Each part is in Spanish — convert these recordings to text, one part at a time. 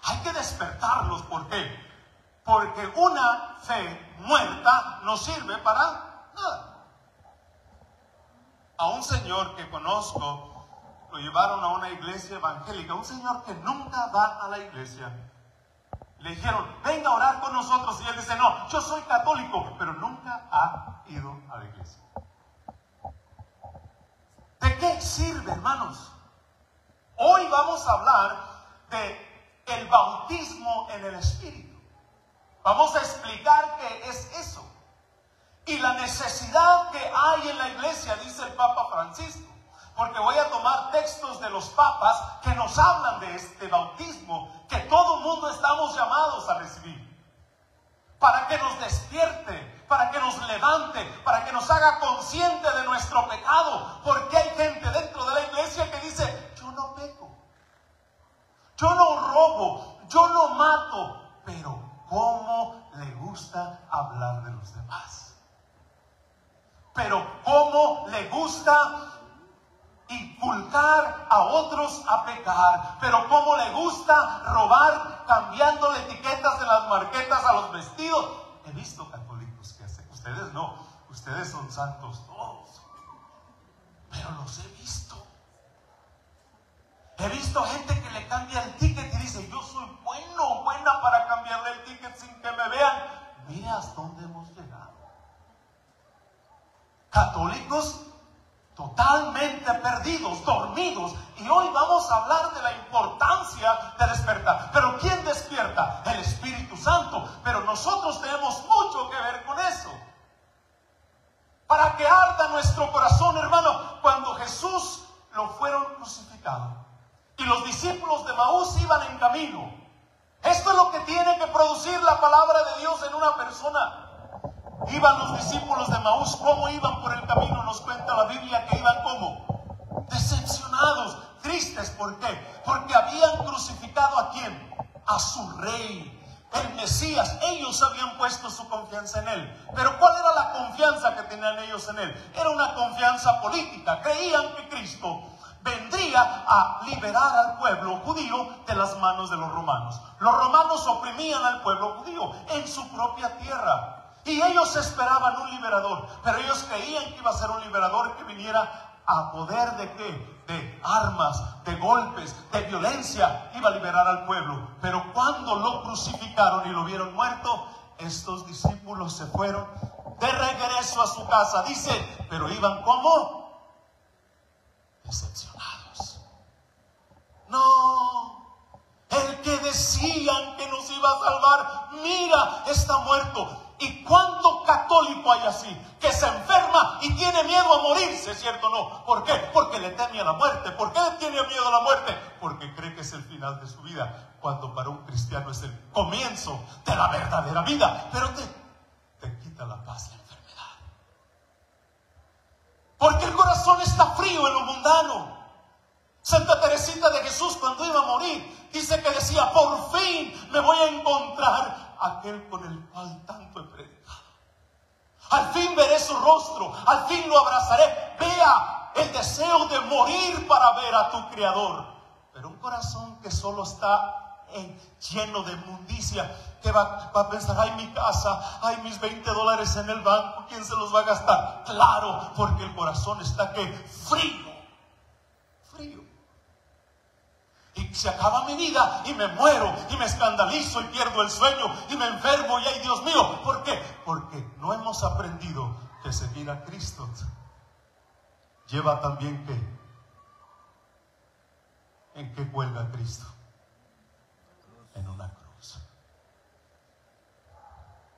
Hay que despertarlos. ¿Por qué? Porque una fe muerta no sirve para nada. A un señor que conozco, lo llevaron a una iglesia evangélica, un señor que nunca va a la iglesia. Le dijeron, venga a orar con nosotros, y él dice, no, yo soy católico, pero nunca ha ido a la iglesia. ¿De qué sirve, hermanos? Hoy vamos a hablar de el bautismo en el Espíritu. Vamos a explicar qué es eso y la necesidad que hay en la iglesia, dice el Papa Francisco, porque voy a tomar textos de los papas que nos hablan de este bautismo que todo el mundo estamos llamados a recibir, para que nos despierte, para que nos levante, para que nos haga consciente de nuestro pecado, porque hay gente dentro de la iglesia que dice, yo no peco, yo no robo, yo no mato, pero cómo le gusta hablar de los demás. Pero cómo le gusta inculcar a otros a pecar. Pero cómo le gusta robar cambiándole etiquetas en las marquetas a los vestidos. He visto católicos que hacen. Ustedes no, ustedes son santos todos. Pero los he visto. He visto gente que le cambia el ticket y dice, yo soy bueno, buena para cambiarle el ticket sin que me vean. Mira hasta dónde hemos llegado. Católicos totalmente perdidos, dormidos. Y hoy vamos a hablar de la importancia de despertar. ¿Pero quién despierta? El Espíritu Santo. Pero nosotros tenemos mucho que ver con eso. Para que arda nuestro corazón, hermano, cuando Jesús lo fueron crucificado y los discípulos de Maús iban en camino. Esto es lo que tiene que producir la palabra de Dios en una persona. Iban los discípulos de Maús, ¿cómo iban por el camino? Nos cuenta la Biblia que iban ¿cómo? Decepcionados, tristes. ¿Por qué? Porque habían crucificado ¿a quién? A su rey, el Mesías. Ellos habían puesto su confianza en él. Pero ¿cuál era la confianza que tenían ellos en él? Era una confianza política. Creían que Cristo vendría a liberar al pueblo judío de las manos de los romanos. Los romanos oprimían al pueblo judío en su propia tierra. Y ellos esperaban un liberador, pero ellos creían que iba a ser un liberador que viniera a poder ¿de qué? De armas, de golpes, de violencia. Iba a liberar al pueblo. Pero cuando lo crucificaron y lo vieron muerto, estos discípulos se fueron de regreso a su casa. Dice, pero iban ¿cómo? Decepcionados. No. El que decían que nos iba a salvar, mira, está muerto. ¿Y cuánto católico hay así? Que se enferma y tiene miedo a morirse, ¿cierto o no? ¿Por qué? Porque le teme a la muerte. ¿Por qué le tiene miedo a la muerte? Porque cree que es el final de su vida, cuando para un cristiano es el comienzo de la verdadera vida. Pero te quita la paz la enfermedad. Porque el corazón está frío en lo mundano. Santa Teresita de Jesús, cuando iba a morir, dice que decía, por fin me voy a encontrar aquel con el cual tanto he predicado. Al fin veré su rostro, al fin lo abrazaré. Vea el deseo de morir para ver a tu Creador. Pero un corazón que solo está lleno de inmundicia, que va a pensar, ay, mi casa, ay, mis $20 en el banco, ¿quién se los va a gastar? Claro, porque el corazón está ¿qué? Frío. Y se acaba mi vida y me muero y me escandalizo y pierdo el sueño y me enfermo y ay, Dios mío. ¿Por qué? Porque no hemos aprendido que seguir a Cristo lleva también ¿qué? ¿En qué cuelga Cristo? En una cruz.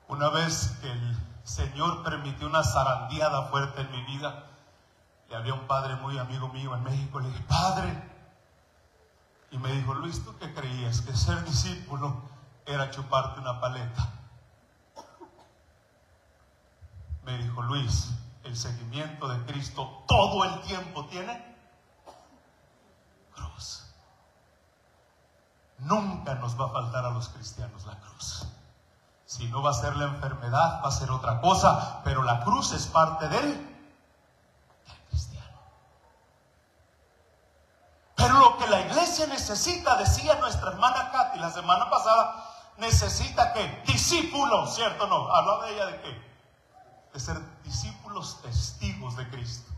Una vez que el Señor permitió una zarandeada fuerte en mi vida, y había un padre muy amigo mío en México, le dije, padre. Y me dijo, Luis, ¿tú qué creías? ¿Que ser discípulo era chuparte una paleta? Me dijo, Luis, el seguimiento de Cristo todo el tiempo tiene cruz. Nunca nos va a faltar a los cristianos la cruz. Si no va a ser la enfermedad, va a ser otra cosa, pero la cruz es parte del cristiano. Pero lo que la iglesia necesita necesita, decía nuestra hermana Katy la semana pasada, necesita ¿qué? Discípulos, ¿cierto o no? Hablaba ella de qué? De ser discípulos testigos de Cristo.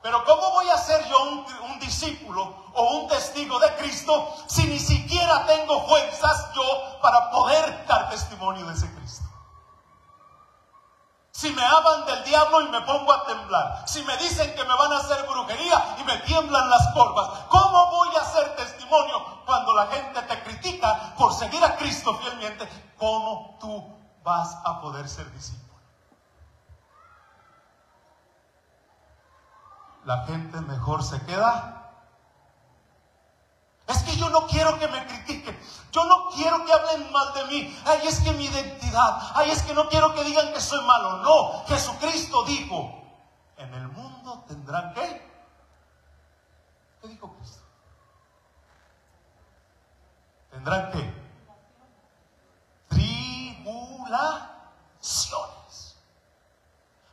Pero ¿cómo voy a ser yo un discípulo o un testigo de Cristo si ni siquiera tengo fuerzas yo para poder dar testimonio de ese Cristo? Si me hablan del diablo y me pongo a temblar, si me dicen que me van a hacer brujería y me tiemblan las corvas, ¿cómo voy a hacer testimonio cuando la gente te critica por seguir a Cristo fielmente? ¿Cómo tú vas a poder ser discípulo? La gente mejor se queda. Es que yo no quiero que me critiquen, yo no quiero que hablen mal de mí. Ay, es que mi identidad, ay, es que no quiero que digan que soy malo. No, Jesucristo dijo, en el mundo tendrán ¿qué? ¿Qué dijo Cristo? Tendrán ¿qué? Tribulaciones.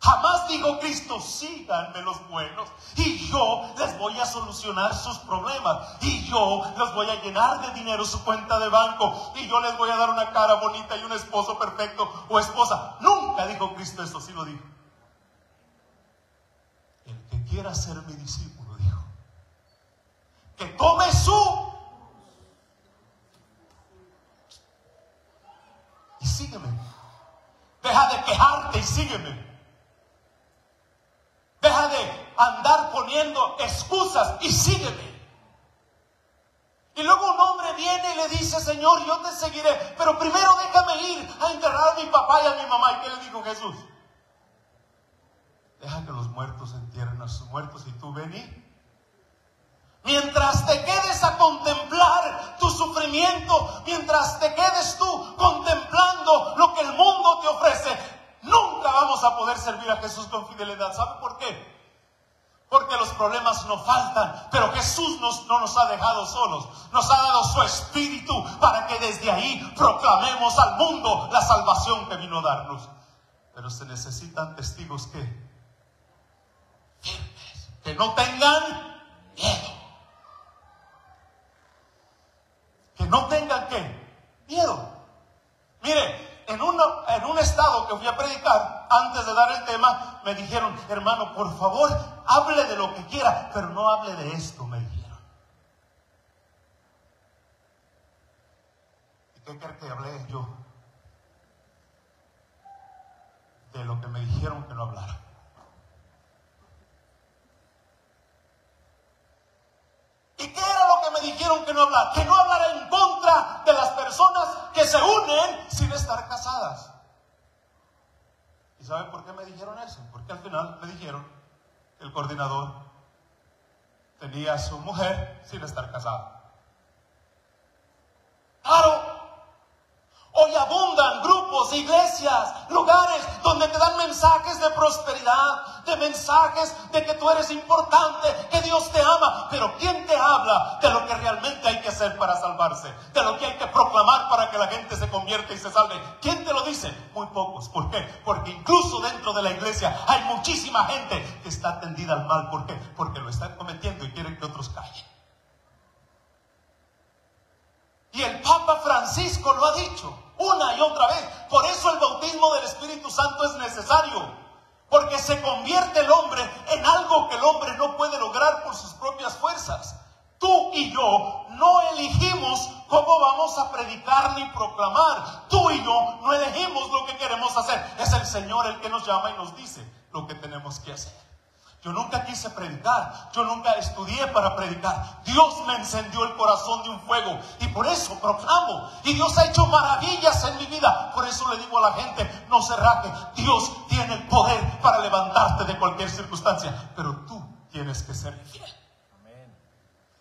Jamás dijo Cristo, síganme los buenos y yo les voy a solucionar sus problemas y yo les voy a llenar de dinero su cuenta de banco y yo les voy a dar una cara bonita y un esposo perfecto o esposa. Nunca dijo Cristo esto, sí lo dijo. El que quiera ser mi discípulo, dijo, que tome su y sígueme. Deja de quejarte y sígueme. Deja de andar poniendo excusas y sígueme. Y luego un hombre viene y le dice, Señor, yo te seguiré, pero primero déjame ir a enterrar a mi papá y a mi mamá. ¿Y qué le dijo Jesús? Deja que los muertos entierren a sus muertos y tú ven y mientras te quedes a contemplar tu sufrimiento, mientras te quedes tú contemplando lo que el mundo te ofrece, nunca vamos a poder servir a Jesús con fidelidad. ¿Sabe por qué? Porque los problemas no faltan, pero Jesús no nos ha dejado solos. Nos ha dado su Espíritu para que desde ahí proclamemos al mundo la salvación que vino a darnos. Pero se necesitan testigos que firmes, que no tengan miedo. Que no tengan ¿qué? Miedo. Mire, en un estado que fui a predicar, antes de dar el tema, me dijeron, hermano, por favor, hable de lo que quiera, pero no hable de esto, me dijeron. ¿Y qué creen que hablé yo? De lo que me dijeron que no hablara. ¿Y qué era lo que me dijeron que no hablara? Que no hablara en contra de las personas que se unen sin estar casadas. ¿Y sabe por qué me dijeron eso? Porque al final me dijeron que el coordinador tenía a su mujer sin estar casada. ¡Claro! Hoy abundan grupos, iglesias, lugares donde te dan mensajes de prosperidad, de mensajes de que tú eres importante, que Dios te ama. Pero ¿quién te habla de lo que realmente hay que hacer para salvarse? De lo que hay que proclamar para que la gente se convierta y se salve. ¿Quién te lo dice? Muy pocos. ¿Por qué? Porque incluso dentro de la iglesia hay muchísima gente que está tendida al mal. ¿Por qué? Porque lo están cometiendo y quieren que otros callen. Y el Papa Francisco lo ha dicho una y otra vez. Por eso el bautismo del Espíritu Santo es necesario. Porque se convierte el hombre en algo que el hombre no puede lograr por sus propias fuerzas. Tú y yo no elegimos cómo vamos a predicar ni proclamar. Tú y yo no elegimos lo que queremos hacer. Es el Señor el que nos llama y nos dice lo que tenemos que hacer. Yo nunca quise predicar, yo nunca estudié para predicar. Dios me encendió el corazón de un fuego y por eso proclamo. Y Dios ha hecho maravillas en mi vida. Por eso le digo a la gente, no se raje. Dios tiene el poder para levantarte de cualquier circunstancia, pero tú tienes que ser fiel.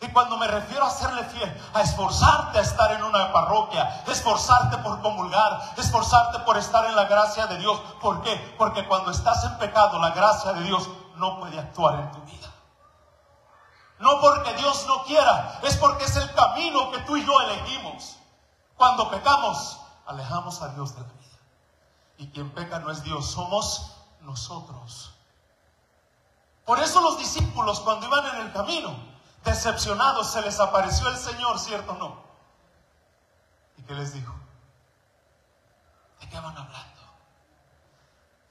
Y cuando me refiero a serle fiel, a esforzarte a estar en una parroquia, esforzarte por comulgar, esforzarte por estar en la gracia de Dios. ¿Por qué? Porque cuando estás en pecado, la gracia de Dios no puede actuar en tu vida. No porque Dios no quiera, es porque es el camino que tú y yo elegimos. Cuando pecamos, alejamos a Dios de la vida. Y quien peca no es Dios, somos nosotros. Por eso los discípulos, cuando iban en el camino, decepcionados, se les apareció el Señor, ¿cierto o no? ¿Y qué les dijo? ¿De qué van hablando?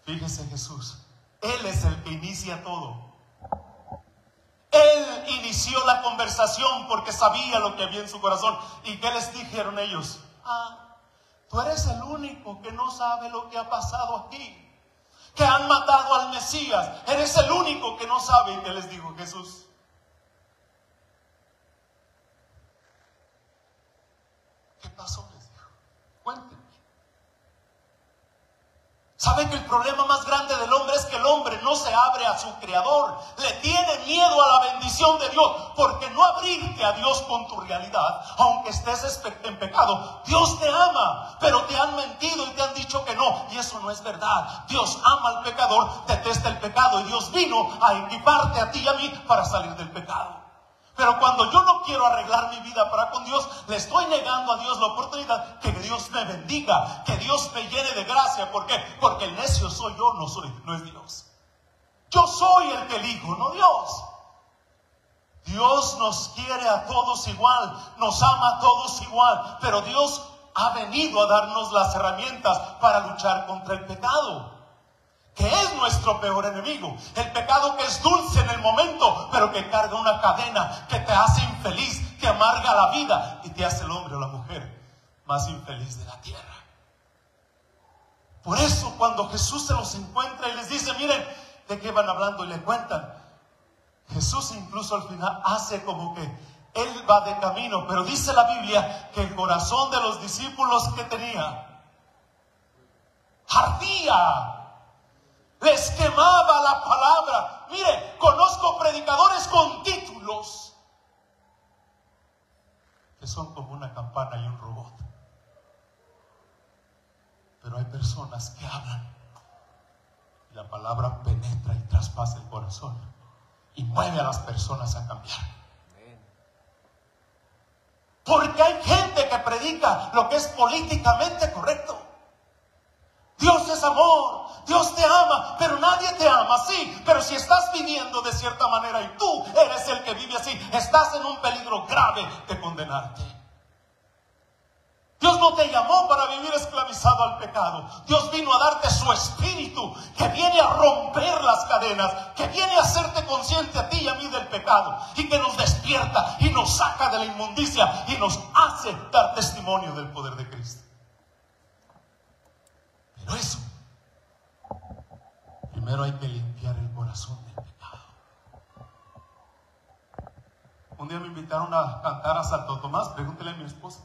Fíjese Jesús, Él es el que inicia todo. Él inició la conversación porque sabía lo que había en su corazón. ¿Y qué les dijeron ellos? Tú eres el único que no sabe lo que ha pasado aquí, que han matado al Mesías. Eres el único que no sabe. ¿Y qué les dijo Jesús? ¿Qué pasó? Les dijo. Cuéntenme. ¿Sabe que el problema más grande del hombre es que el hombre no se abre a su Creador? Le tiene miedo a la bendición de Dios, porque no abrirte a Dios con tu realidad, aunque estés en pecado. Dios te ama, pero te han mentido y te han dicho que no, y eso no es verdad. Dios ama al pecador, detesta el pecado, y Dios vino a equiparte a ti y a mí para salir del pecado. Pero cuando yo no quiero arreglar mi vida para con Dios, le estoy negando a Dios la oportunidad que Dios me bendiga, que Dios me llene de gracia. ¿Por qué? Porque el necio soy yo, no es Dios. Yo soy el que elijo, no Dios. Dios nos quiere a todos igual, nos ama a todos igual, pero Dios ha venido a darnos las herramientas para luchar contra el pecado, que es nuestro peor enemigo. El pecado que es dulce en el momento, pero que carga una cadena que te hace infeliz, te amarga la vida y te hace el hombre o la mujer más infeliz de la tierra. Por eso cuando Jesús se los encuentra y les dice, miren, ¿de qué van hablando? Y le cuentan. Jesús incluso al final hace como que Él va de camino, pero dice la Biblia que el corazón de los discípulos que tenía ardía. Les quemaba la palabra. Mire, conozco predicadores con títulos que son como una campana y un robot. Pero hay personas que hablan y la palabra penetra y traspasa el corazón y mueve a las personas a cambiar. Porque hay gente que predica lo que es políticamente correcto. Dios es amor, Dios te ama, pero nadie te ama así. Pero si estás viviendo de cierta manera y tú eres el que vive así, estás en un peligro grave de condenarte. Dios no te llamó para vivir esclavizado al pecado. Dios vino a darte su espíritu, que viene a romper las cadenas, que viene a hacerte consciente a ti y a mí del pecado, y que nos despierta y nos saca de la inmundicia y nos hace dar testimonio del poder de Cristo. Pero eso, primero hay que limpiar el corazón del pecado. Un día me invitaron a cantar a Santo Tomás, pregúntele a mi esposa.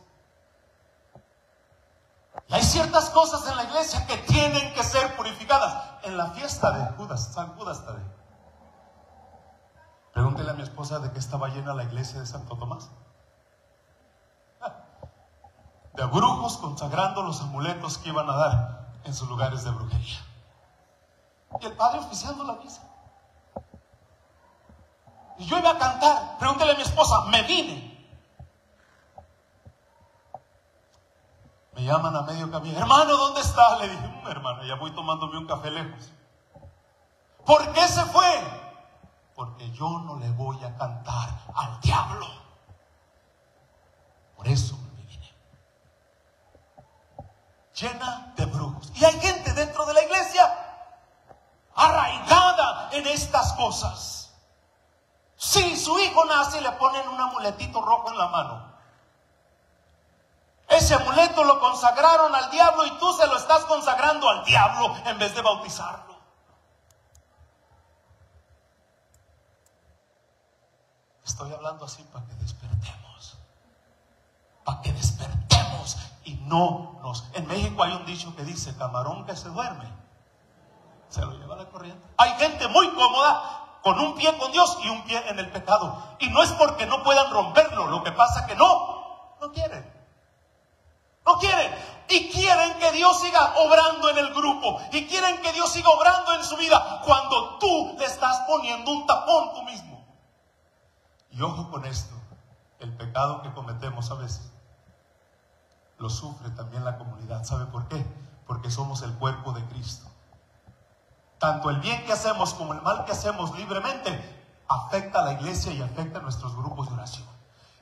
Y hay ciertas cosas en la iglesia que tienen que ser purificadas. En la fiesta de Judas, San Judas Tadeo, pregúntele a mi esposa de qué estaba llena la iglesia de Santo Tomás. De brujos consagrando los amuletos que iban a dar en sus lugares de brujería. Y el padre oficiando la misa. Y yo iba a cantar. Pregúntele a mi esposa, me vine. Me llaman a medio camino. Hermano, ¿dónde está? Le dije, hermano, ya voy tomándome un café lejos. ¿Por qué se fue? Porque yo no le voy a cantar al diablo. Por eso me vine. Llena de brujos. Y hay gente dentro de la iglesia arraigada en estas cosas. Si su hijo nace y le ponen un amuletito rojo en la mano, ese amuleto lo consagraron al diablo y tú se lo estás consagrando al diablo en vez de bautizarlo. Estoy hablando así para que despertemos. Para que despertemos y no nos... En México hay un dicho que dice, camarón que se duerme, se lo lleva la corriente. Hay gente muy cómoda con un pie con Dios y un pie en el pecado. Y no es porque no puedan romperlo, lo que pasa es que no quieren. No quieren. Y quieren que Dios siga obrando en el grupo. Y quieren que Dios siga obrando en su vida cuando tú le estás poniendo un tapón tú mismo. Y ojo con esto. El pecado que cometemos a veces lo sufre también la comunidad. ¿Sabe por qué? Porque somos el cuerpo de Cristo. Tanto el bien que hacemos como el mal que hacemos libremente afecta a la iglesia y afecta a nuestros grupos de oración.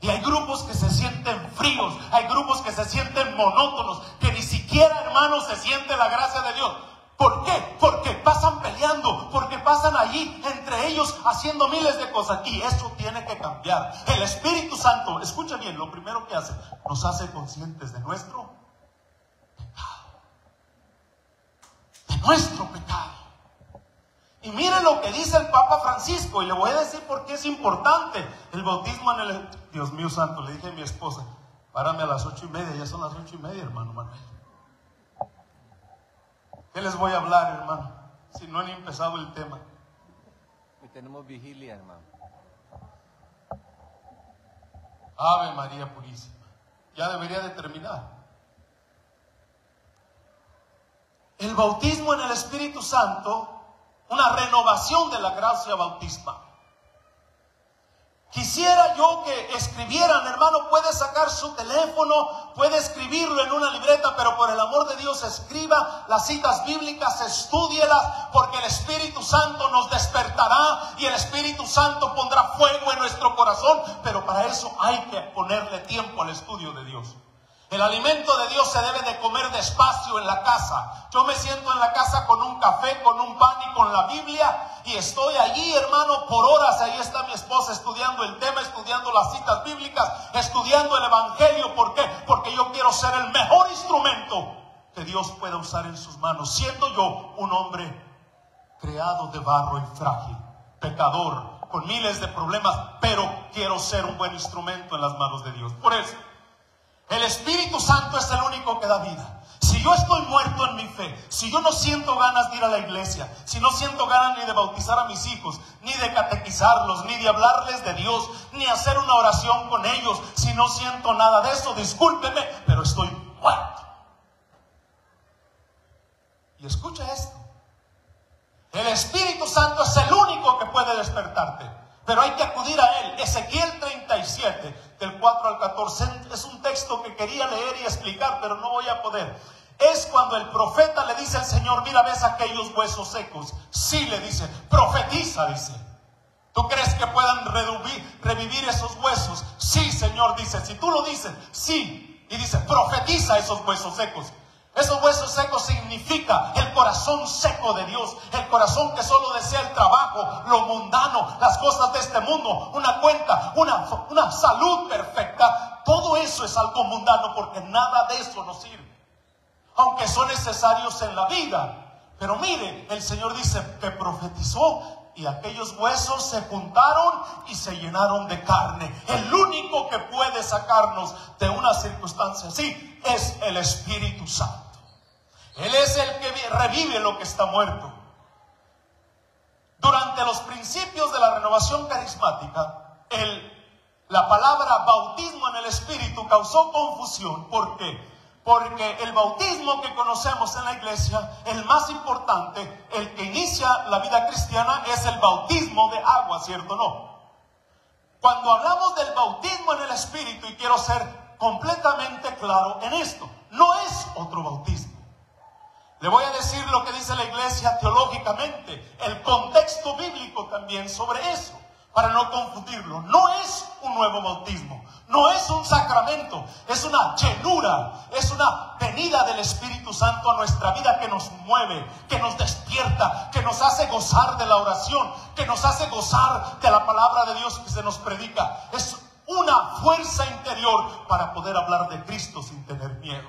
Y hay grupos que se sienten fríos, hay grupos que se sienten monótonos, que ni siquiera, hermanos, se siente la gracia de Dios. ¿Por qué? Porque pasan peleando, porque pasan allí entre ellos haciendo miles de cosas. Y eso tiene que cambiar. El Espíritu Santo, escucha bien, lo primero que hace, nos hace conscientes de nuestro pecado. De nuestro pecado. Y mire lo que dice el Papa Francisco, y le voy a decir por qué es importante el bautismo en el... Dios mío santo, le dije a mi esposa, párame a las 8:30, ya son las 8:30, hermano Manuel. ¿Qué les voy a hablar, hermano? Si no han empezado el tema. Y tenemos vigilia, hermano. Ave María Purísima. Ya debería de terminar. El bautismo en el Espíritu Santo, una renovación de la gracia bautismal. Quisiera yo que escribieran, hermano, puede sacar su teléfono, puede escribirlo en una libreta, pero por el amor de Dios escriba las citas bíblicas, estúdielas, porque el Espíritu Santo nos despertará y el Espíritu Santo pondrá fuego en nuestro corazón, pero para eso hay que ponerle tiempo al estudio de Dios. El alimento de Dios se debe de comer despacio en la casa. Yo me siento en la casa con un café, con un pan y con la Biblia, y estoy allí, hermano, por horas. Ahí está mi esposa estudiando el tema, estudiando las citas bíblicas, estudiando el Evangelio. ¿Por qué? Porque yo quiero ser el mejor instrumento que Dios pueda usar en sus manos, siendo yo un hombre creado de barro y frágil, pecador, con miles de problemas, pero quiero ser un buen instrumento en las manos de Dios. Por eso, el Espíritu Santo es el único que da vida. Si yo estoy muerto en mi fe, si yo no siento ganas de ir a la iglesia, si no siento ganas ni de bautizar a mis hijos, ni de catequizarlos, ni de hablarles de Dios, ni hacer una oración con ellos, si no siento nada de eso, discúlpeme, pero estoy muerto. Y escucha esto. El Espíritu Santo es el único que puede despertarte, pero hay que acudir a Él. Ezequiel 37, del 4 al 14, es un texto que quería leer y explicar, pero no voy a poder. Es cuando el profeta le dice al Señor, mira, ¿ves aquellos huesos secos? Sí, le dice, profetiza, dice. ¿Tú crees que puedan revivir esos huesos? Sí, Señor, dice. Si tú lo dices, sí. Y dice, profetiza esos huesos secos. Esos huesos secos significa el corazón seco de Dios, el corazón que solo desea el trabajo, lo mundano, las cosas de este mundo, una cuenta, una salud perfecta. Todo eso es algo mundano, porque nada de eso nos sirve, aunque son necesarios en la vida. Pero mire, el Señor dice que profetizó y aquellos huesos se juntaron y se llenaron de carne. El único que puede sacarnos de una circunstancia así es el Espíritu Santo. Él es el que revive lo que está muerto. Durante los principios de la renovación carismática, la palabra bautismo en el Espíritu causó confusión. ¿Por qué? Porque el bautismo que conocemos en la iglesia, el más importante, el que inicia la vida cristiana, es el bautismo de agua, ¿cierto o no? Cuando hablamos del bautismo en el Espíritu, y quiero ser completamente claro en esto, no es otro bautismo. Le voy a decir lo que dice la iglesia teológicamente, el contexto bíblico también sobre eso, para no confundirlo. No es un nuevo bautismo, no es un sacramento, es una llenura, es una venida del Espíritu Santo a nuestra vida que nos mueve, que nos despierta, que nos hace gozar de la oración, que nos hace gozar de la palabra de Dios que se nos predica. Es una fuerza interior para poder hablar de Cristo sin tener miedo.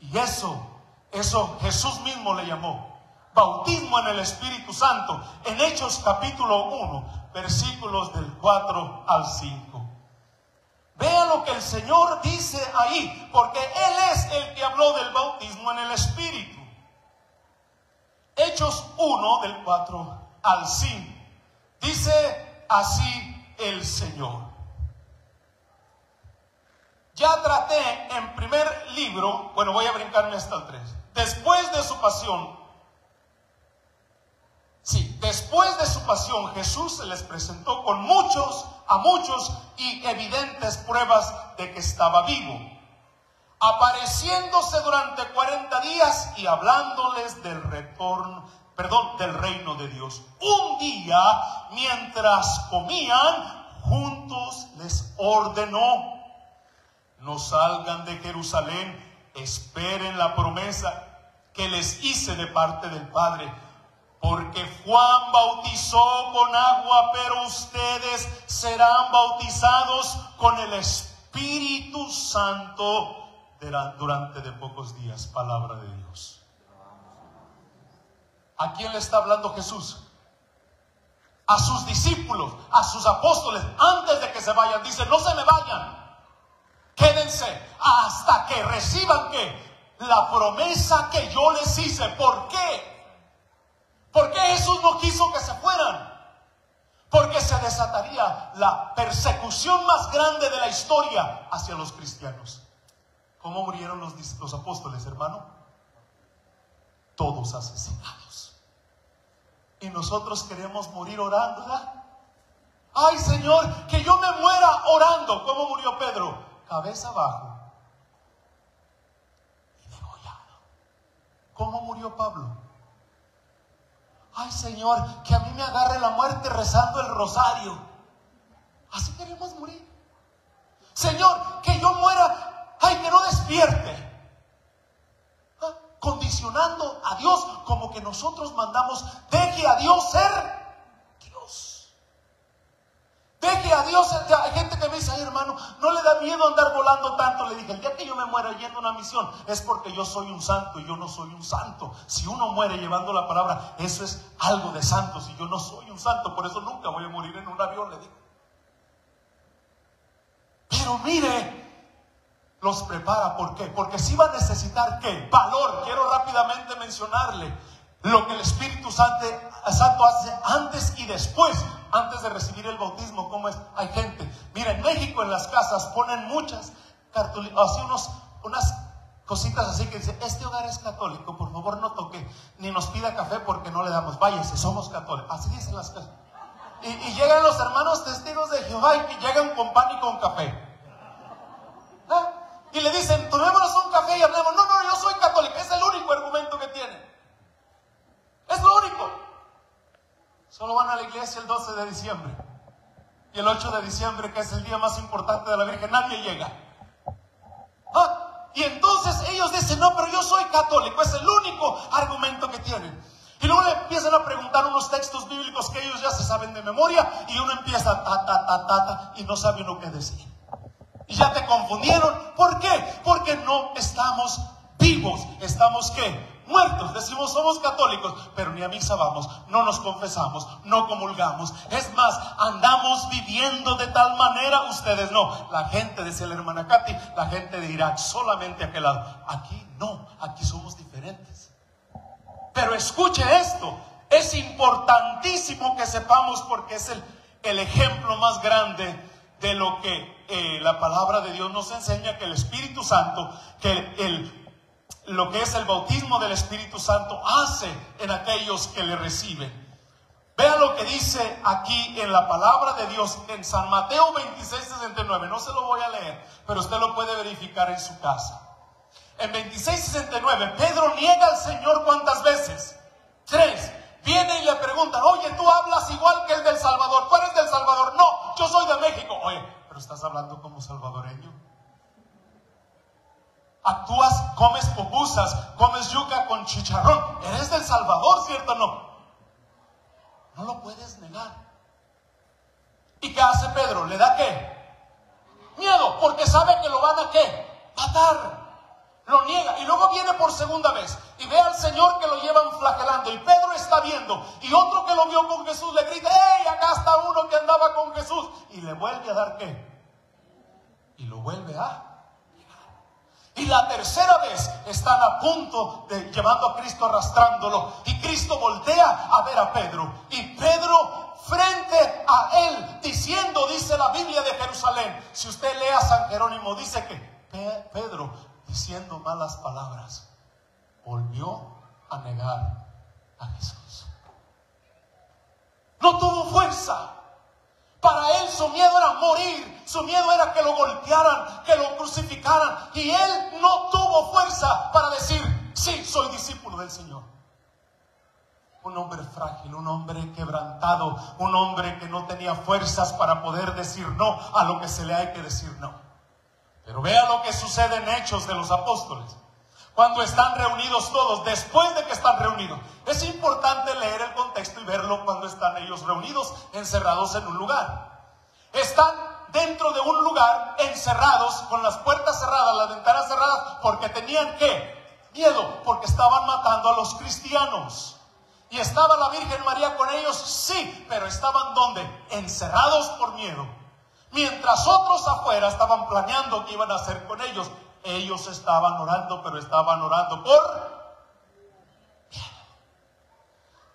Y eso Jesús mismo le llamó bautismo en el Espíritu Santo, en Hechos capítulo 1, versículos del 4 al 5. Vea lo que el Señor dice ahí, porque Él es el que habló del bautismo en el Espíritu. Hechos 1, del 4 al 5. Dice así el Señor. Ya traté en primer libro, bueno, voy a brincarme hasta el 3. Después de su pasión, Jesús se les presentó con a muchos y evidentes pruebas de que estaba vivo, apareciéndose durante 40 días y hablándoles del retorno del reino de Dios. Un día, mientras comían juntos, les ordenó: no salgan de Jerusalén, esperen la promesa que les hice de parte del Padre. Porque Juan bautizó con agua, pero ustedes serán bautizados con el Espíritu Santo durante de pocos días. Palabra de Dios. ¿A quién le está hablando Jesús? A sus discípulos, a sus apóstoles. Antes de que se vayan, dice: no se me vayan, quédense hasta que reciban ¿qué? La promesa que yo les hice. ¿Por qué? ¿Por qué Jesús no quiso que se fueran? Porque se desataría la persecución más grande de la historia hacia los cristianos. ¿Cómo murieron los apóstoles, hermano? Todos asesinados. Y nosotros queremos morir orando, ¿verdad? Ay, Señor, que yo me muera orando. ¿Cómo murió Pedro? Cabeza abajo y degollado. ¿Cómo murió Pablo? Ay, Señor, que a mí me agarre la muerte rezando el rosario. Así queremos morir. Señor, que yo muera, ay, que no despierte. Condicionando a Dios, como que nosotros mandamos: deje a Dios ser Dios. Deje a Dios ser. Hay gente que me dice: ay, hermano, no le da miedo andar volando tanto. Le dije: el día que yo me muera yendo a una misión, es porque yo soy un santo y yo no soy un santo. Si uno muere llevando la palabra, eso es algo de santos, y yo no soy un santo. Por eso nunca voy a morir en un avión, le digo. Pero mire, los prepara. ¿Por qué? Porque si va a necesitar ¿qué? Valor. Quiero rápidamente mencionarle lo que el Espíritu Santo hace antes y después, antes de recibir el bautismo. ¿Cómo es? Hay gente, mira, en México en las casas ponen muchas unas cositas así que dice: este hogar es católico, por favor no toque, ni nos pida café porque no le damos, váyase, somos católicos. Así dicen las casas. Y llegan los hermanos testigos de Jehová y llegan con pan y con café. Y le dicen: tomémonos un café y hablemos. No, yo soy católico. Es el único argumento que tienen. Es lo único. Solo van a la iglesia el 12 de diciembre. Y el 8 de diciembre, que es el día más importante de la Virgen, nadie llega. Y entonces ellos dicen: no, pero yo soy católico. Es el único argumento que tienen. Y luego le empiezan a preguntar unos textos bíblicos que ellos ya se saben de memoria. Y uno empieza y no sabe uno qué decir. Y ya te confundieron. ¿Por qué? Porque no estamos vivos. ¿Estamos qué? Muertos. Decimos: somos católicos, pero ni a misa vamos, no nos confesamos, no comulgamos. Es más, andamos viviendo de tal manera. Ustedes no. La gente, decía la hermana Katy, la gente de Irak, solamente a aquel lado. Aquí no, aquí somos diferentes. Pero escuche esto, es importantísimo que sepamos, porque es el ejemplo más grande de lo que la palabra de Dios nos enseña, que el Espíritu Santo, lo que es el bautismo del Espíritu Santo hace en aquellos que le reciben. Vea lo que dice aquí en la palabra de Dios en San Mateo 26:69. No se lo voy a leer, pero usted lo puede verificar en su casa. En 26:69, Pedro niega al Señor ¿cuántas veces? 3. Viene y le preguntan: oye, tú hablas igual que el del Salvador. ¿Tú eres del Salvador? No, yo soy de México. Oye, pero estás hablando como salvadoreño. Actúas, comes pupusas, comes yuca con chicharrón. ¿Eres del Salvador, cierto o no? No lo puedes negar. ¿Y qué hace Pedro? ¿Le da qué? Miedo, porque sabe que lo van a ¿qué? Matar. Lo niega y luego viene por segunda vez y ve al Señor que lo llevan flagelando, y Pedro está viendo, y otro que lo vio con Jesús le grita: ¡hey! Acá está uno que andaba con Jesús, y le vuelve a dar ¿qué? Y lo vuelve a negar. Y la tercera vez están a punto de llevando a Cristo, arrastrándolo, y Cristo voltea a ver a Pedro, y Pedro frente a él diciendo, dice la Biblia de Jerusalén, si usted lee a San Jerónimo, dice que Pedro, diciendo malas palabras, volvió a negar a Jesús. No tuvo fuerza. Para él su miedo era morir, su miedo era que lo golpearan, que lo crucificaran, y él no tuvo fuerza para decir: sí, soy discípulo del Señor. un hombre frágil, un hombre quebrantado, un hombre que no tenía fuerzas para poder decir no a lo que se le hay que decir no. Pero vea lo que sucede en Hechos de los Apóstoles. Cuando están reunidos todos, después de que están reunidos. Es importante leer el contexto y verlo cuando están ellos reunidos, encerrados en un lugar. Están dentro de un lugar, encerrados, con las puertas cerradas, las ventanas cerradas, porque tenían ¿qué? Miedo, porque estaban matando a los cristianos. ¿Y estaba la Virgen María con ellos? Sí, pero estaban ¿dónde? Encerrados por miedo. Mientras otros afuera estaban planeando qué iban a hacer con ellos. Ellos estaban orando, pero estaban orando por miedo.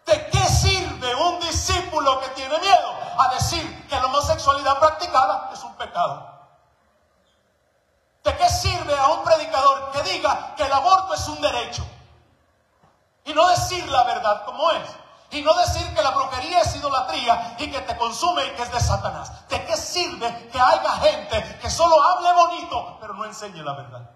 ¿De qué sirve un discípulo que tiene miedo a decir que la homosexualidad practicada es un pecado? ¿De qué sirve a un predicador que diga que el aborto es un derecho? Y no decir la verdad como es. Y no decir que la brujería es idolatría y que te consume y que es de Satanás. ¿De qué sirve que haya gente que solo hable bonito, pero no enseñe la verdad?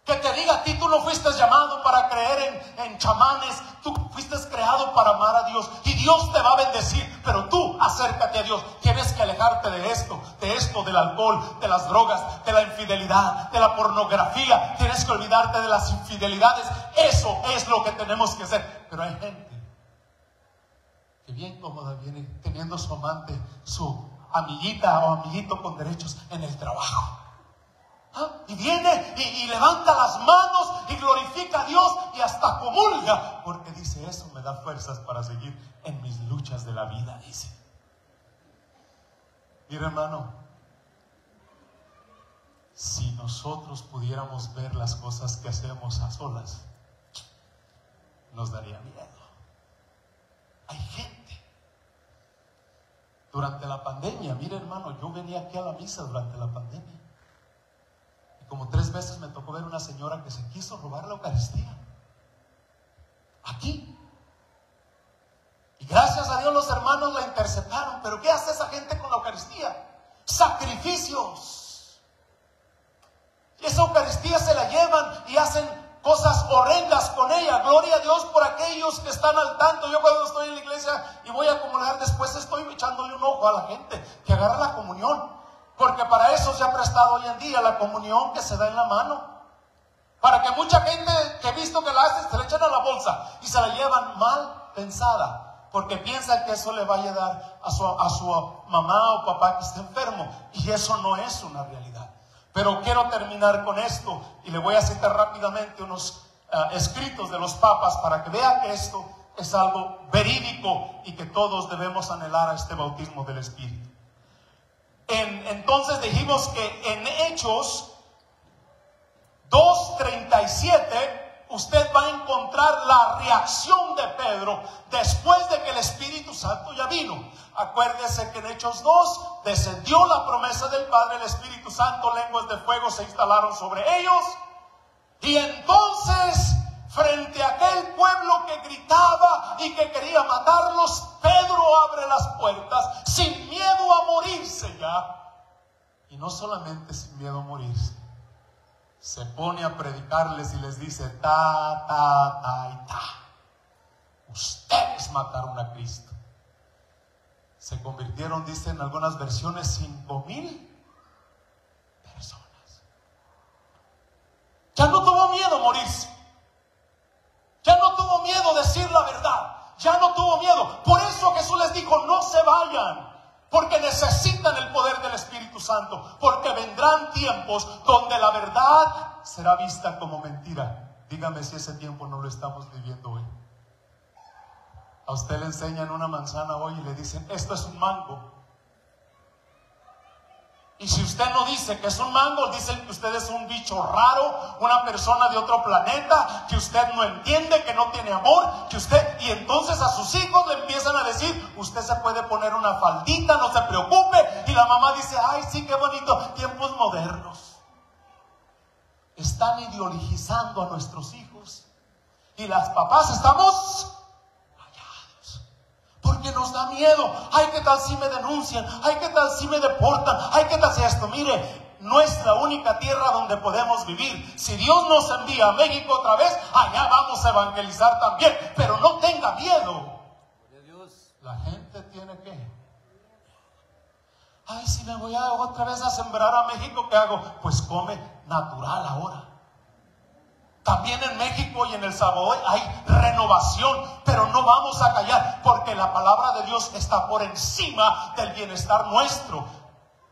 Que te diga a ti, tú no fuiste llamado para creer en chamanes, tú fuiste creado para amar a Dios y Dios te va a bendecir, pero tú acércate a Dios. Tienes que alejarte de esto, del alcohol, de las drogas, de la infidelidad, de la pornografía. Tienes que olvidarte de las infidelidades. Eso es lo que tenemos que hacer. Pero hay gente que bien cómoda viene teniendo su amante, su amiguita o amiguito con derechos en el trabajo. Y viene y levanta las manos y glorifica a Dios y hasta comulga, porque dice, eso me da fuerzas para seguir en mis luchas de la vida, dice. Mira, hermano, si nosotros pudiéramos ver las cosas que hacemos a solas, nos daría miedo. Hay gente. Durante la pandemia, mire, hermano, yo venía aquí a la misa durante la pandemia. Como 3 veces me tocó ver una señora que se quiso robar la Eucaristía. Aquí. Y gracias a Dios los hermanos la interceptaron. Pero ¿qué hace esa gente con la Eucaristía? Sacrificios. Y esa Eucaristía se la llevan y hacen cosas horrendas con ella. Gloria a Dios por aquellos que están al tanto. Yo cuando estoy en la iglesia y voy a acumular, después estoy echándole un ojo a la gente que agarra la comunión. Porque para eso se ha prestado hoy en día la comunión que se da en la mano. Para que mucha gente que he visto que la hace, se la echan a la bolsa y se la llevan mal pensada. Porque piensan que eso le va a ayudar a su mamá o papá que está enfermo. Y eso no es una realidad. Pero quiero terminar con esto. Y le voy a citar rápidamente unos escritos de los papas para que vean que esto es algo verídico y que todos debemos anhelar a este bautismo del Espíritu. Entonces dijimos que en Hechos 2:37 usted va a encontrar la reacción de Pedro después de que el Espíritu Santo ya vino. Acuérdese que en Hechos 2 descendió la promesa del Padre, el Espíritu Santo, lenguas de fuego se instalaron sobre ellos. Y entonces, frente a aquel pueblo que gritaba y que quería matarlos, Pedro abre las puertas sin miedo a morirse ya. Y no solamente sin miedo a morirse, se pone a predicarles y les dice, ustedes mataron a Cristo. Se convirtieron, dicen algunas versiones, 5,000 personas. Ya no tuvo miedo a morirse. Ya no tuvo miedo a decir la verdad. Ya no tuvo miedo. Por eso Jesús les dijo, no se vayan. Porque necesitan el poder del Espíritu Santo. Porque vendrán tiempos donde la verdad será vista como mentira. Dígame si ese tiempo no lo estamos viviendo hoy. A usted le enseñan una manzana hoy y le dicen, esto es un mango. Y si usted no dice que es un mango, dicen que usted es un bicho raro, una persona de otro planeta, que usted no entiende, que no tiene amor, y entonces a sus hijos le empiezan a decir, usted se puede poner una faldita, no se preocupe, y la mamá dice, ay sí, qué bonito, tiempos modernos. Están ideologizando a nuestros hijos, y las papás estamos callados, porque nos da miedo. Ay, ¿qué tal si me denuncian? Ay, ¿qué tal si me deportan? Ay, ¿qué tal si esto? Mire, no es la única tierra donde podemos vivir. Si Dios nos envía a México otra vez, allá vamos a evangelizar también. Pero no tenga miedo. La gente tiene que... Ay, si me voy a otra vez a sembrar a México, ¿qué hago? Pues come natural ahora. También en México y en El Salvador hay renovación, pero no vamos a callar, porque la palabra de Dios está por encima del bienestar nuestro.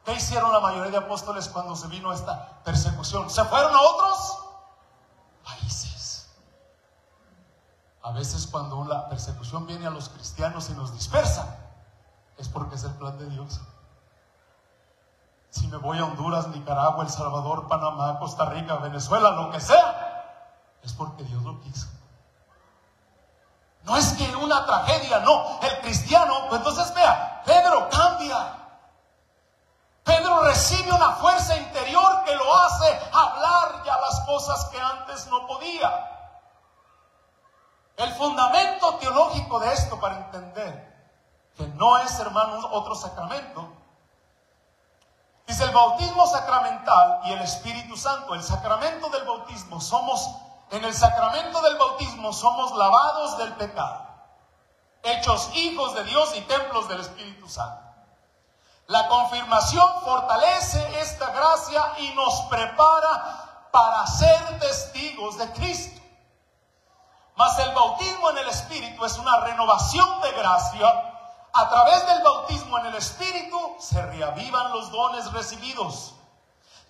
¿Qué hicieron la mayoría de apóstoles cuando se vino esta persecución? ¿Se fueron a otros países? A veces cuando la persecución viene a los cristianos y nos dispersa, es porque es el plan de Dios. Si me voy a Honduras, Nicaragua, El Salvador, Panamá, Costa Rica, Venezuela, lo que sea, es porque Dios lo quiso. No es que una tragedia, no. El cristiano, pues entonces vea, Pedro cambia. Pedro recibe una fuerza interior que lo hace hablar ya las cosas que antes no podía. El fundamento teológico de esto, para entender que no es, hermanos, otro sacramento, dice el bautismo sacramental y el Espíritu Santo. El sacramento del bautismo en el sacramento del bautismo somos lavados del pecado, hechos hijos de Dios y templos del Espíritu Santo. La confirmación fortalece esta gracia y nos prepara para ser testigos de Cristo. Mas el bautismo en el Espíritu es una renovación de gracia. A través del bautismo en el Espíritu se reavivan los dones recibidos,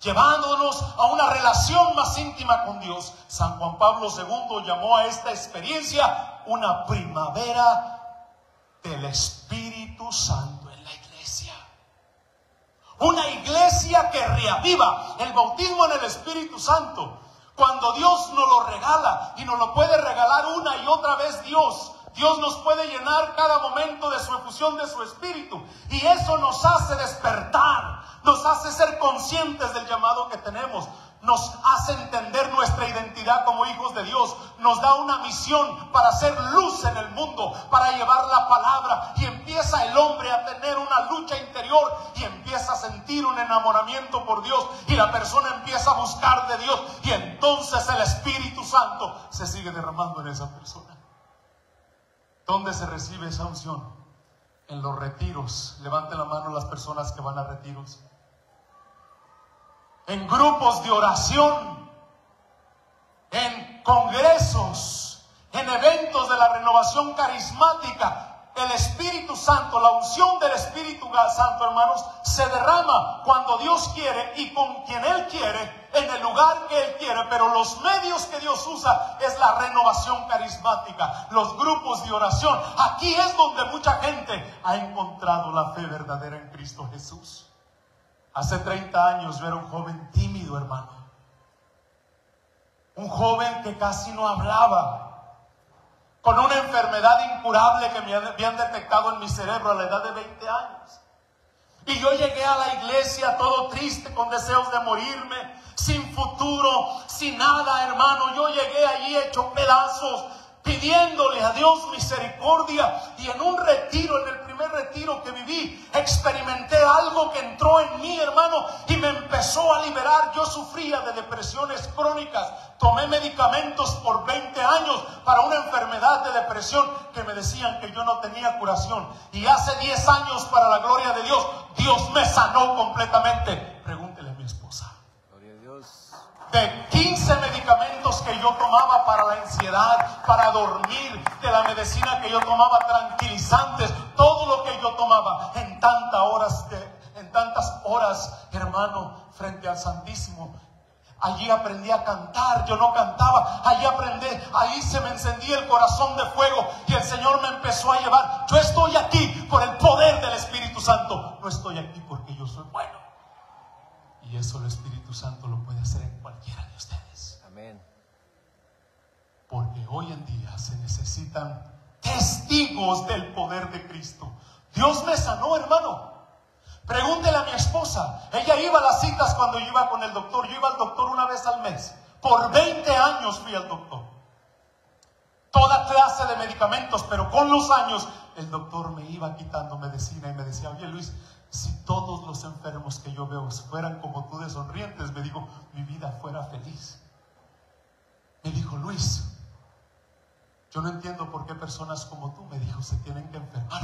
llevándonos a una relación más íntima con Dios. San Juan Pablo II llamó a esta experiencia una primavera del Espíritu Santo en la iglesia. Una iglesia que reaviva. El bautismo en el Espíritu Santo, cuando Dios nos lo regala, y nos lo puede regalar una y otra vez Dios nos puede llenar cada momento de su efusión de su Espíritu, y eso nos hace despertar, nos hace ser conscientes del llamado que tenemos, nos hace entender nuestra identidad como hijos de Dios, nos da una misión para hacer luz en el mundo, para llevar la palabra, y empieza el hombre a tener una lucha interior y empieza a sentir un enamoramiento por Dios, y la persona empieza a buscar de Dios, y entonces el Espíritu Santo se sigue derramando en esa persona. ¿Dónde se recibe esa unción? En los retiros. Levanten la mano las personas que van a retiros. En grupos de oración, en congresos, en eventos de la renovación carismática. El Espíritu Santo, la unción del Espíritu Santo, hermanos, se derrama cuando Dios quiere y con quien Él quiere, en el lugar que Él quiere. Pero los medios que Dios usa es la renovación carismática, los grupos de oración. Aquí es donde mucha gente ha encontrado la fe verdadera en Cristo Jesús. Hace 30 años yo era un joven tímido, hermano. Un joven que casi no hablaba, con una enfermedad incurable que me habían detectado en mi cerebro a la edad de 20 años. Y yo llegué a la iglesia todo triste, con deseos de morirme, sin futuro, sin nada, hermano. Yo llegué allí hecho pedazos, pidiéndole a Dios misericordia. Y en un retiro, en el primer retiro que viví, experimenté algo que entró en mí, hermano, y me empezó a liberar. Yo sufría de depresiones crónicas. Tomé medicamentos por 20 años para una enfermedad de depresión que me decían que yo no tenía curación. Y hace 10 años, para la gloria de Dios, Dios me sanó completamente. Pregúntele a mi esposa. Gloria a Dios. De 15 medicamentos que yo tomaba para la ansiedad, para dormir, de la medicina que yo tomaba, tranquilizantes, todo lo que yo tomaba en tantas horas, hermano, frente al Santísimo. Allí aprendí a cantar, yo no cantaba, ahí se me encendía el corazón de fuego y el Señor me empezó a llevar. Yo estoy aquí por el poder del Espíritu Santo, no estoy aquí porque yo soy bueno. Y eso el Espíritu Santo lo puede hacer en cualquiera de ustedes. Amén. Porque hoy en día se necesitan testigos del poder de Cristo. Dios me sanó, hermano. Pregúntele a mi esposa. Ella iba a las citas cuando yo iba con el doctor. Yo iba al doctor una vez al mes. Por 20 años fui al doctor. Toda clase de medicamentos, pero con los años el doctor me iba quitando medicina y me decía: oye Luis, si todos los enfermos que yo veo fueran como tú de sonrientes, me dijo, mi vida fuera feliz. Me dijo, Luis, yo no entiendo por qué personas como tú, me dijo, se tienen que enfermar.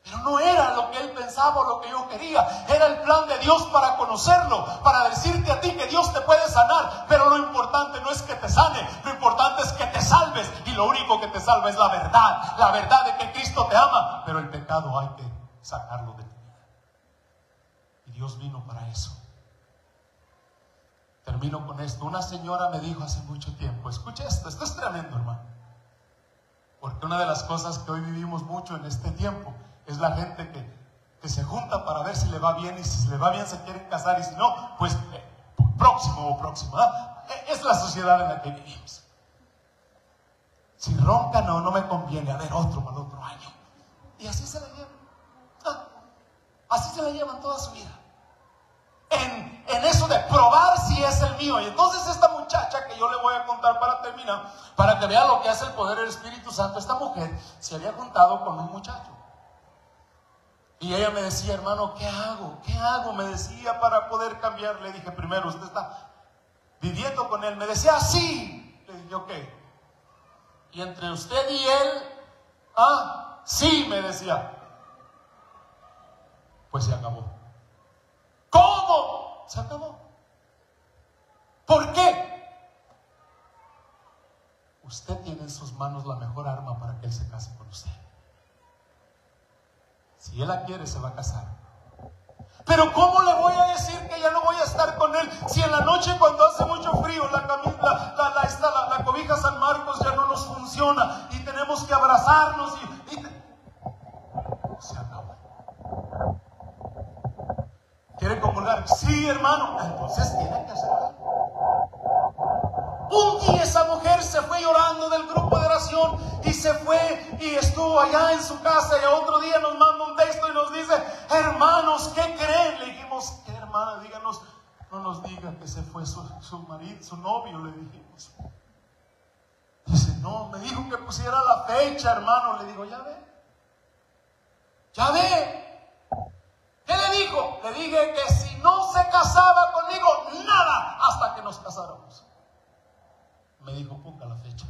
Pero no era lo que él pensaba o lo que yo quería. Era el plan de Dios para conocerlo, para decirte a ti que Dios te puede sanar. Pero lo importante no es que te sane, lo importante es que te salves. Y lo único que te salva es la verdad de que Cristo te ama. Pero el pecado hay que sacarlo de tu vida. Y Dios vino para eso. Termino con esto. Una señora me dijo hace mucho tiempo, escucha esto es tremendo, hermano. Porque una de las cosas que hoy vivimos mucho en este tiempo es la gente que se junta para ver si le va bien, y si le va bien se quieren casar, y si no, pues próximo o próxima. Es la sociedad en la que vivimos. Si ronca, no me conviene, a ver, otro para el otro año. Y así se la llevan. Así se la llevan toda su vida. En eso de probar si es el mío. Y entonces esta muchacha que yo le voy a contar para terminar, para que vea lo que hace el poder del Espíritu Santo, esta mujer se había juntado con un muchacho. Y ella me decía, hermano, ¿qué hago? ¿Qué hago? Me decía, para poder cambiar. Le dije, primero, ¿usted está viviendo con él? Me decía, sí. Le dije, ok. Y entre usted y él, sí, me decía. Pues se acabó. ¿Cómo? Se acabó. ¿Por qué? Usted tiene en sus manos la mejor arma para que él se case con usted. Si él la quiere, se va a casar. Pero ¿cómo le voy a decir que ya no voy a estar con él si en la noche, cuando hace mucho frío, la cobija San Marcos ya no nos funciona y tenemos que abrazarnos se acabó? ¿Quiere comulgar? Sí, hermano. Entonces tiene que hacer algo. Un día esa mujer se fue llorando del grupo de oración y se fue y estuvo allá en su casa, y otro día nos manda un texto y nos dice, hermanos, ¿qué creen? Le dijimos, ¿qué, hermana? Díganos, no nos diga que se fue su marido, su novio, le dijimos. Dice, no, me dijo que pusiera la fecha, hermano. Le digo, ya ve. ¿Qué le dijo? Le dije que si no se casaba conmigo, nada, hasta que nos casáramos. Me dijo, ponga la fecha.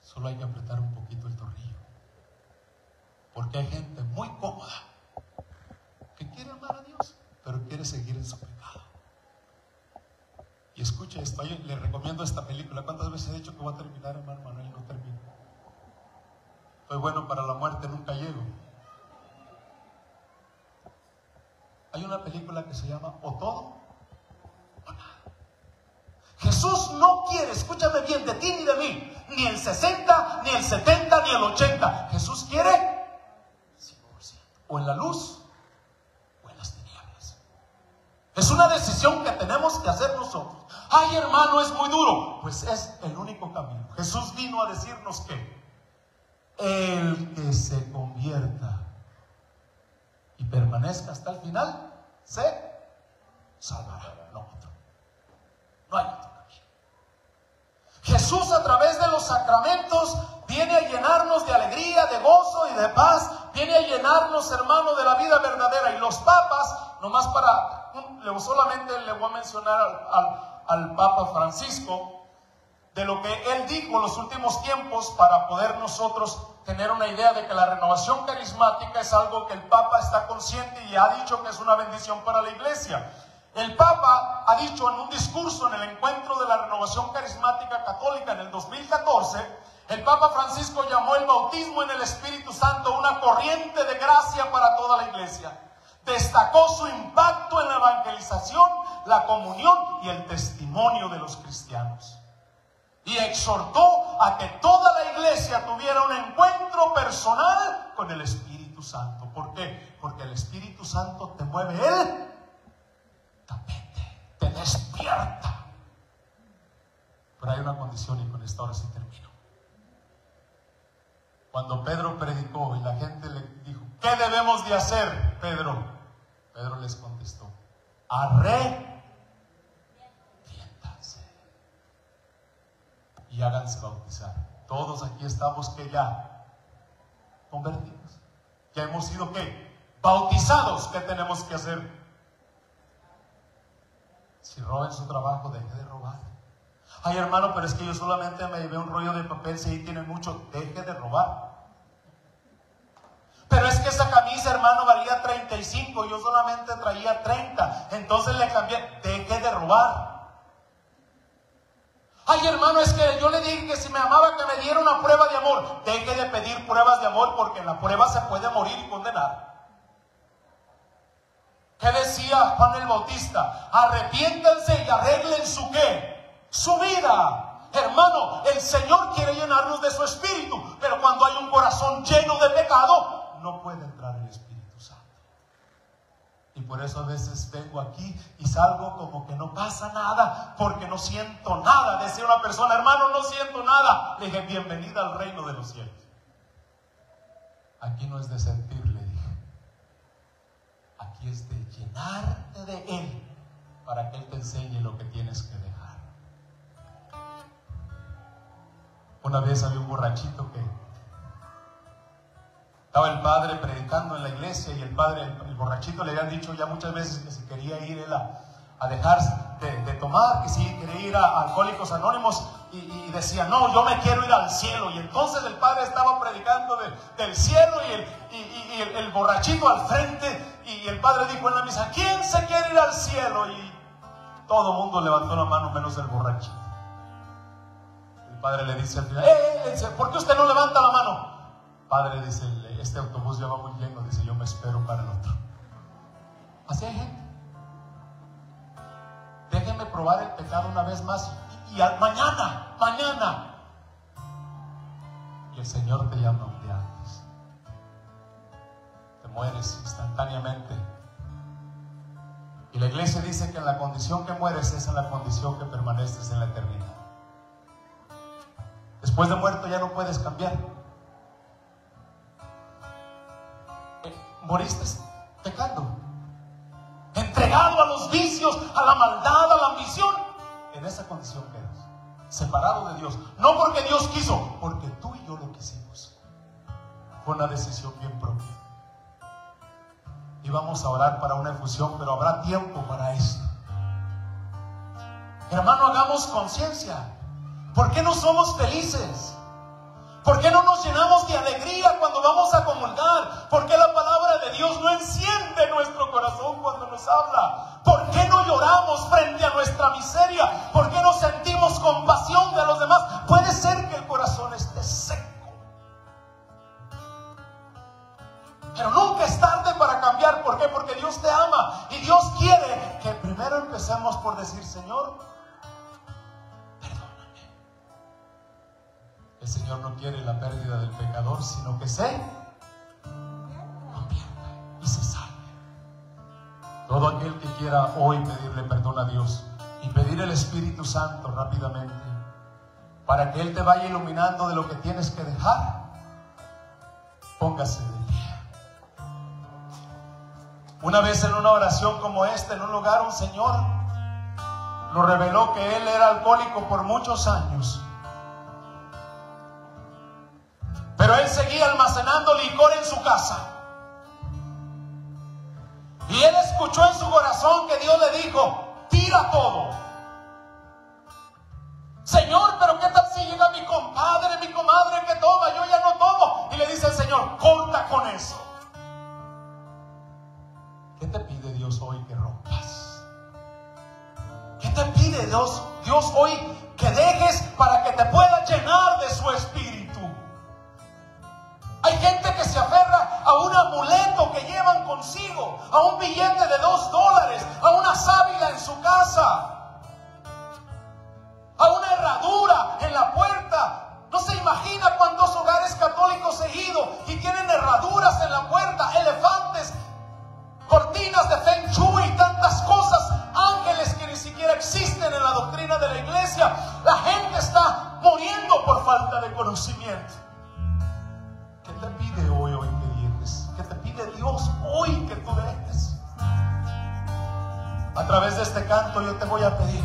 Solo hay que apretar un poquito el tornillo. Porque hay gente muy cómoda que quiere amar a Dios, pero quiere seguir en su pecado. Y escuche esto, yo le recomiendo esta película. ¿Cuántas veces he dicho que voy a terminar, hermano Manuel? No termino. Soy bueno para la muerte, nunca llego. Hay una película que se llama O todo o nada. Jesús no quiere, escúchame bien, de ti ni de mí, ni el 60, ni el 70, ni el 80. Jesús quiere 100%. O en la luz o en las tinieblas. Es una decisión que tenemos que hacer nosotros. Ay, hermano, es muy duro. Pues es el único camino. Jesús vino a decirnos que el que se convierta y permanezca hasta el final se salvará. No hay otro camino. Jesús, a través de los sacramentos, viene a llenarnos de alegría, de gozo y de paz. Viene a llenarnos, hermano, de la vida verdadera. Y los papas, nomás solamente le voy a mencionar al Papa Francisco, de lo que él dijo en los últimos tiempos, para poder nosotros tener una idea de que la renovación carismática es algo que el Papa está consciente y ha dicho que es una bendición para la iglesia. El Papa ha dicho en un discurso en el encuentro de la renovación carismática católica en el 2014, el Papa Francisco llamó el bautismo en el Espíritu Santo una corriente de gracia para toda la iglesia. Destacó su impacto en la evangelización, la comunión y el testimonio de los cristianos. Y exhortó a que toda la iglesia tuviera un encuentro personal con el Espíritu Santo. ¿Por qué? Porque el Espíritu Santo te mueve el tapete, te despierta. Pero hay una condición, y con esta ahora sí termino. Cuando Pedro predicó y la gente le dijo, ¿qué debemos de hacer, Pedro? Pedro les contestó, arrepiéntanse y háganse bautizar. Todos aquí estamos que ya convertidos. Ya hemos sido ¿qué? Bautizados. ¿Qué tenemos que hacer? Si roba en su trabajo, deje de robar. Ay, hermano, pero es que yo solamente me llevé un rollo de papel. Si ahí tiene mucho, deje de robar. Pero es que esa camisa, hermano, valía 35, yo solamente traía 30, entonces le cambié. Deje de robar. Ay, hermano, es que yo le dije que si me amaba que me diera una prueba de amor. Deje de pedir pruebas de amor, porque en la prueba se puede morir y condenar. ¿Qué decía Juan el Bautista? Arrepiéntanse y arreglen su ¿qué? Su vida. Hermano, el Señor quiere llenarnos de su espíritu, pero cuando hay un corazón lleno de pecado, no puede entrar el Espíritu Santo. Y por eso a veces vengo aquí y salgo como que no pasa nada, porque no siento nada. Decía una persona, hermano, no siento nada. Le dije, bienvenida al reino de los cielos. Aquí no es de sentir, le dije. Aquí es de llenarte de Él, para que Él te enseñe lo que tienes que dejar. Una vez había un borrachito que estaba el padre predicando en la iglesia, y el borrachito le habían dicho ya muchas veces que si quería ir él a dejar de tomar, que si quería ir a Alcohólicos Anónimos, y decía, no, yo me quiero ir al cielo. Y entonces el padre estaba predicando del cielo, y el borrachito al frente, y el padre dijo en la misa, ¿quién se quiere ir al cielo? Y todo el mundo levantó la mano menos el borrachito. El padre le dice al final, ¿por qué usted no levanta la mano? Padre, dice, este autobús ya va muy lleno, dice, yo me espero para el otro. Así hay gente. Déjenme probar el pecado una vez más, y mañana. Y el Señor te llama un día antes. Te mueres instantáneamente. Y la iglesia dice que en la condición que mueres es en la condición que permaneces en la eternidad. Después de muerto ya no puedes cambiar. Moriste pecando, entregado a los vicios, a la maldad, a la ambición. En esa condición quedas, separado de Dios. No porque Dios quiso, porque tú y yo lo quisimos. Fue una decisión bien propia. Y vamos a orar para una efusión, pero habrá tiempo para esto. Hermano, hagamos conciencia. ¿Por qué no somos felices? ¿Por qué no nos llenamos de alegría cuando vamos a comulgar? ¿Por qué la palabra de Dios no enciende nuestro corazón cuando nos habla? ¿Por qué no lloramos frente a nuestra miseria? ¿Por qué no sentimos compasión de los demás? Puede ser que el corazón esté seco, pero nunca es tarde para cambiar. ¿Por qué? Porque Dios te ama, y Dios quiere que primero empecemos por decir, Señor, el Señor no quiere la pérdida del pecador, sino que se convierta y se salve. Todo aquel que quiera hoy pedirle perdón a Dios y pedir el Espíritu Santo rápidamente, para que Él te vaya iluminando de lo que tienes que dejar, póngase de pie. Una vez en una oración como esta, en un lugar, un señor nos reveló que él era alcohólico por muchos años. Pero él seguía almacenando licor en su casa. Y él escuchó en su corazón que Dios le dijo, tira todo. Señor, pero ¿qué tal si llega mi compadre, mi comadre que toma? Yo ya no tomo. Y le dice el Señor, corta con eso. ¿Qué te pide Dios hoy que rompas? ¿Qué te pide Dios hoy que dejes para que te pueda llenar de su espíritu? Hay gente que se aferra a un amuleto que llevan consigo, a un billete de $2, a una sábila en su casa, a una herradura en la puerta. No se imagina cuántos hogares católicos he ido y tienen herraduras en la puerta, elefantes, cortinas de Feng Shui y tantas cosas, ángeles que ni siquiera existen en la doctrina de la iglesia. La gente está muriendo por falta de conocimiento. ¿Qué te pide hoy que dejes? ¿Qué te pide Dios hoy que tú dejes? A través de este canto yo te voy a pedir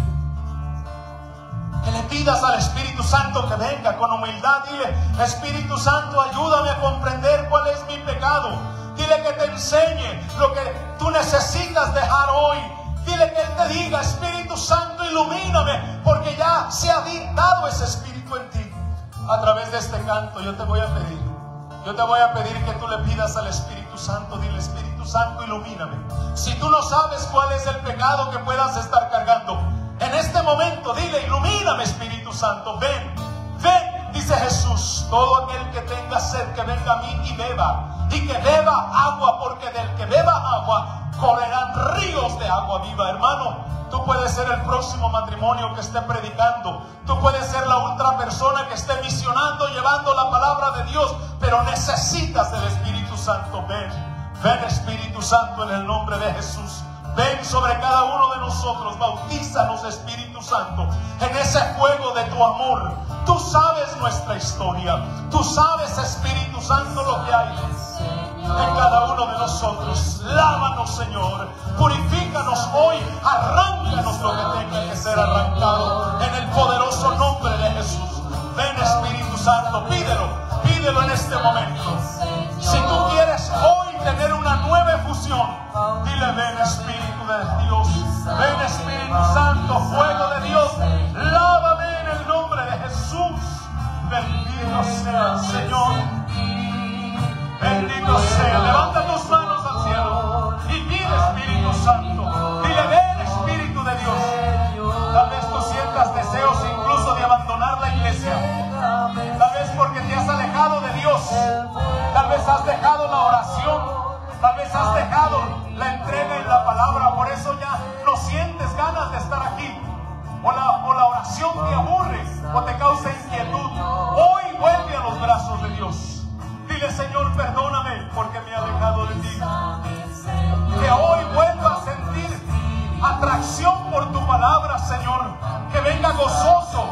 que le pidas al Espíritu Santo que venga con humildad. Dile: Espíritu Santo, ayúdame a comprender cuál es mi pecado. Dile que te enseñe lo que tú necesitas dejar hoy. Dile que Él te diga: Espíritu Santo, ilumíname, porque ya se ha dado ese Espíritu en ti. A través de este canto yo te voy a pedir que tú le pidas al Espíritu Santo. Dile: Espíritu Santo, ilumíname. Si tú no sabes cuál es el pecado que puedas estar cargando, en este momento dile: ilumíname, Espíritu Santo, ven, ven. Dice Jesús: todo aquel que tenga sed, que venga a mí y beba, y que beba agua, porque del que beba agua correrán ríos de agua viva. Hermano, tú puedes ser el próximo matrimonio que esté predicando, tú puedes ser la otra persona que esté misionando, llevando la palabra de Dios, pero necesitas del Espíritu Santo. Ven, ven, Espíritu Santo, en el nombre de Jesús. Ven sobre cada uno de nosotros, bautízanos, Espíritu Santo, en ese fuego de tu amor. Tú sabes nuestra historia, tú sabes, Espíritu Santo, lo que hay en cada uno de nosotros. Lávanos, Señor, purifícanos hoy, arráncanos lo que tenga que ser arrancado, en el poderoso nombre de Jesús. Ven, Espíritu Santo, pídelo en este momento. Si tú quieres hoy tener una nueva efusión, dile: ven, Espíritu de Dios, ven, Espíritu Santo, fuego de Dios, lávame en el nombre de Jesús. Bendito sea el Señor, bendito sea. Levanta tus manos al cielo y pide, Espíritu Santo. Dile: ven, Espíritu de Dios. Tal vez tú sientas deseos incluso de abandonar la iglesia, tal vez porque te has alejado de Dios, tal vez has dejado la oración, tal vez has dejado la entrega en la palabra, por eso ya no sientes ganas de estar aquí, o la oración te aburre o te causa inquietud. Hoy vuelve a los brazos de Dios. Dile: Señor, perdóname porque me he alejado de ti. Que hoy vuelva a sentir atracción por tu palabra, Señor. Que venga gozosa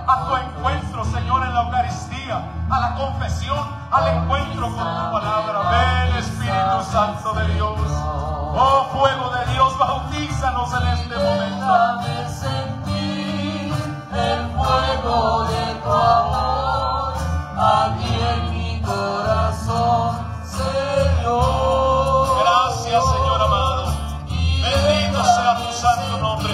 a tu encuentro, Señor, en la Eucaristía, a la confesión, al encuentro con tu palabra. Ven, Espíritu Santo de Dios. Oh, fuego de Dios, bautízanos en este momento. Déjame sentir el fuego de tu amor aquí en mi corazón, Señor. Gracias, Señor amado. Bendito sea tu santo nombre,